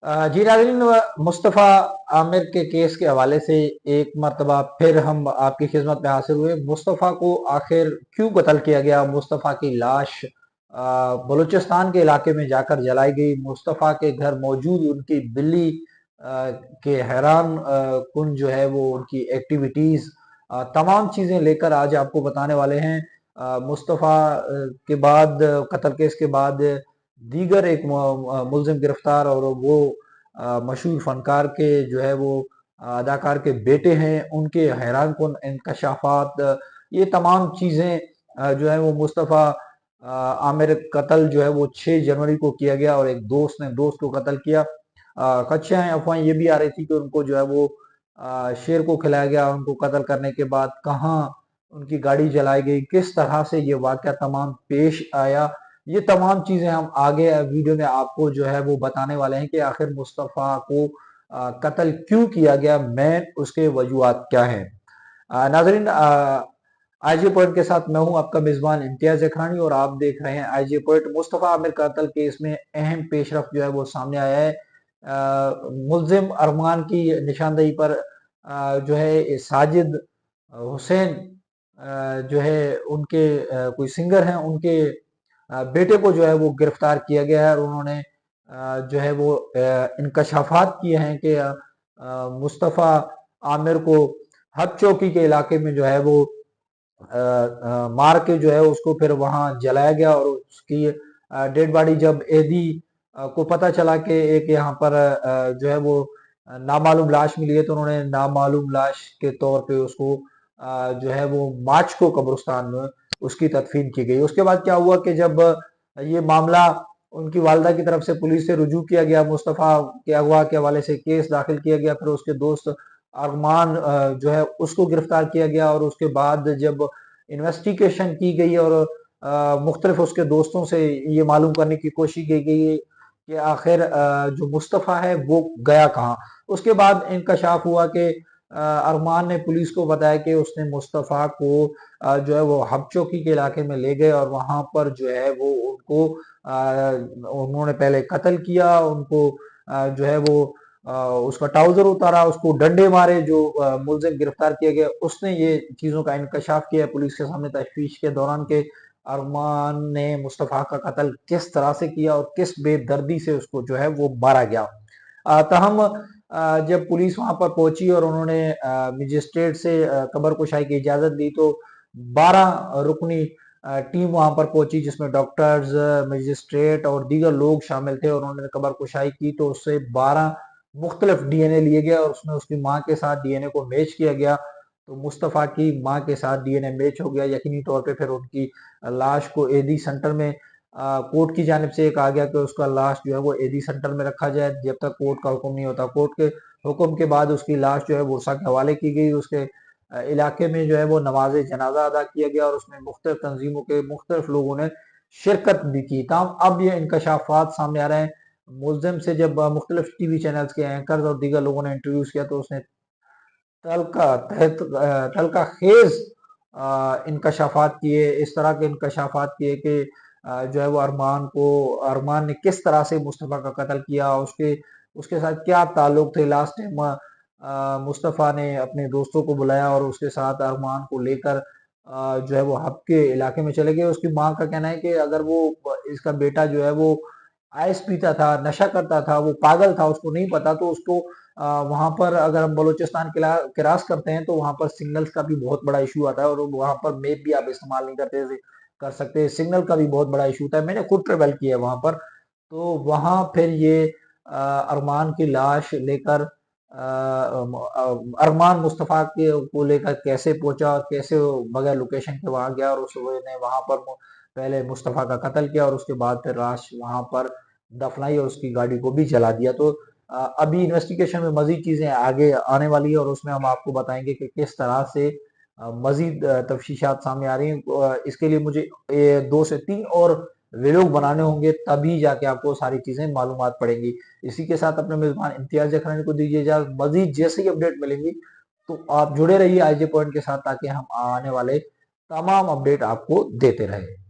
जी नाज़रीन, मुस्तफ़ा आमिर के केस के हवाले से एक मरतबा फिर हम आपकी खिदमत में हाजिर हुए। मुस्तफ़ा को आखिर क्यों कत्ल किया गया? मुस्तफ़ा की लाश बलूचिस्तान के इलाके में जाकर जलाई गई। मुस्तफ़ा के घर मौजूद उनकी बिल्ली के हैरान कुन जो है वो उनकी एक्टिविटीज़, तमाम चीज़ें लेकर आज आपको बताने वाले हैं। मुस्तफ़ा के बाद, कत्ल केस के बाद दीगर एक मुलजिम गिरफ्तार, और वो मशहूर फनकार के जो है वो अदाकार के बेटे हैं। उनके हैरान कुन इंकशाफात, ये तमाम चीज़ें जो है वो मुस्तफ़ा आमिर कत्ल जो है वो 6 जनवरी को किया गया, और एक दोस्त ने दोस्त को कत्ल किया। खदशाएं अफवाहें ये भी आ रही थी कि उनको जो है वो शेर को खिलाया गया। उनको कत्ल करने के बाद कहाँ उनकी गाड़ी जलाई गई, किस तरह से ये वाक़या तमाम पेश आया, ये तमाम चीजें हम आगे वीडियो में आपको जो है वो बताने वाले हैं कि आखिर मुस्तफ़ा को कत्ल क्यों किया गया, मैं उसके वजूहात क्या हैं। नाजरीन, आईजी पॉइंट के साथ मैं हूं आपका मेजबान इम्तियाज अखरानी, और आप देख रहे हैं आईजी पॉइंट। मुस्तफ़ा आमिर कत्ल केस में अहम पेशरफ जो है वो सामने आया है। मुलजिम अरमान की निशानदेही पर जो है साजिद हुसैन जो है उनके कोई सिंगर हैं, उनके बेटे को जो है वो गिरफ्तार किया गया है, और उन्होंने जो है वो इंकशाफात किए हैं कि मुस्तफ़ा आमिर को हद चौकी के इलाके में जो है वो मार के जो है उसको फिर वहां जलाया गया। और उसकी डेड बॉडी जब एदी को पता चला कि एक यहाँ पर जो है वो नामालूम लाश मिली है, तो उन्होंने नामालूम लाश के तौर पे उसको जो है वो मार्च को कब्रिस्तान में उसकी तदफीन की गई। उसके बाद क्या हुआ कि जब ये मामला उनकी वालदा की तरफ से पुलिस से रुजू किया गया, मुस्तफ़ा के अगवा के हवाले से केस दाखिल किया गया, फिर उसके दोस्त अरमान जो है उसको गिरफ्तार किया गया। और उसके बाद जब इन्वेस्टिगेशन की गई और मुख्तलिफ उसके दोस्तों से ये मालूम करने की कोशिश की गई कि आखिर जो मुस्तफ़ा है वो गया कहाँ, उसके बाद इंकशाफ हुआ कि अरमान ने पुलिस को बताया कि उसने मुस्तफ़ा को जो है वो हबचौकी के इलाके में ले गए, और वहां पर जो है वो उनको उन्होंने पहले कत्ल किया। उनको जो है वो उसका ट्राउजर उतारा, उसको डंडे मारे। जो मुलजिम गिरफ्तार किया गया उसने ये चीजों का इंकशाफ किया पुलिस के सामने तफ्तीश के दौरान के अरमान ने मुस्तफ़ा का कत्ल किस तरह से किया और किस बेदर्दी से उसको जो है वो मारा गया। तहम जब पुलिस वहां पर पहुंची और उन्होंने मजिस्ट्रेट से कब्र कुशाई की इजाजत दी, तो 12 रुकनी टीम वहां पर पहुंची, जिसमें डॉक्टर्स, मजिस्ट्रेट और दीगर लोग शामिल थे, और उन्होंने कब्र कुशाई की। तो उससे 12 मुख्तलिफ डीएनए लिए गए, और उसमें उसकी माँ के साथ डीएनए को मैच किया गया। तो मुस्तफ़ा की माँ के साथ डीएनए मैच हो गया। यकीनी तौर पे फिर उनकी लाश को एडी सेंटर में कोर्ट की जानिब से कहा गया कि उसका लाश जो है वो एडी सेंटर में रखा जाए जब तक कोर्ट का हुक्म नहीं होता। कोर्ट के हुक्म के बाद उसकी लाश जो है वर्षा के हवाले की गई। उसके इलाके में जो है वो नमाज जनाजा अदा किया गया, और उसमें मुख्तलिफ तंजीमों के मुख्तलिफ लोगों ने शिरकत भी की। तमाम अब ये इंकशाफात सामने आ रहे हैं। मुलजिम से जब मुख्तलिफ टीवी चैनल्स के एंकर्स और दीगर लोगों ने इंटरव्यूज किया, तो उसने तलका खेज इंकशाफात किए, इस तरह के इंकशाफात किए कि जो है वो अरमान ने किस तरह से मुस्तफ़ा का कत्ल किया, उसके उसके साथ क्या ताल्लुक थे। लास्ट टाइम मुस्तफ़ा ने अपने दोस्तों को बुलाया और उसके साथ अरमान को लेकर जो है वो हब के इलाके में चले गए। उसकी माँ का कहना है कि अगर वो इसका बेटा जो है वो आइस पीता था, नशा करता था, वो पागल था, उसको नहीं पता, तो उसको वहां पर अगर हम बलूचिस्तान क्रॉस करते हैं तो वहां पर सिग्नल्स का भी बहुत बड़ा इशू आता है, और वहां पर मैप भी आप इस्तेमाल नहीं कर सकते। सिग्नल का भी बहुत बड़ा इशू होता है। मैंने खुद ट्रेवल किया है वहां पर। तो वहां फिर ये अरमान की लाश लेकर अरमान मुस्तफ़ा के को लेकर कैसे पहुंचा और कैसे वो बगैर लोकेशन के वहां गया, और उसने वहां पर पहले मुस्तफ़ा का कत्ल किया, और उसके बाद फिर लाश वहां पर दफनाई और उसकी गाड़ी को भी जला दिया। तो अभी इन्वेस्टिगेशन में मजीद चीजें आगे आने वाली है, और उसमें हम आपको बताएंगे कि किस तरह से मजीद तफ्तीशात सामने आ रही हैं। इसके लिए मुझे 2 से 3 और वीडियो बनाने होंगे, तभी जाके आपको सारी चीजें मालूमात पड़ेंगी। इसी के साथ अपने मेजबान इम्तियाज अखरानी को दीजिए इजाजत। मजीद जैसे ही अपडेट मिलेंगी तो आप जुड़े रहिए आईजे पॉइंट के साथ, ताकि हम आने वाले तमाम अपडेट आपको देते रहे।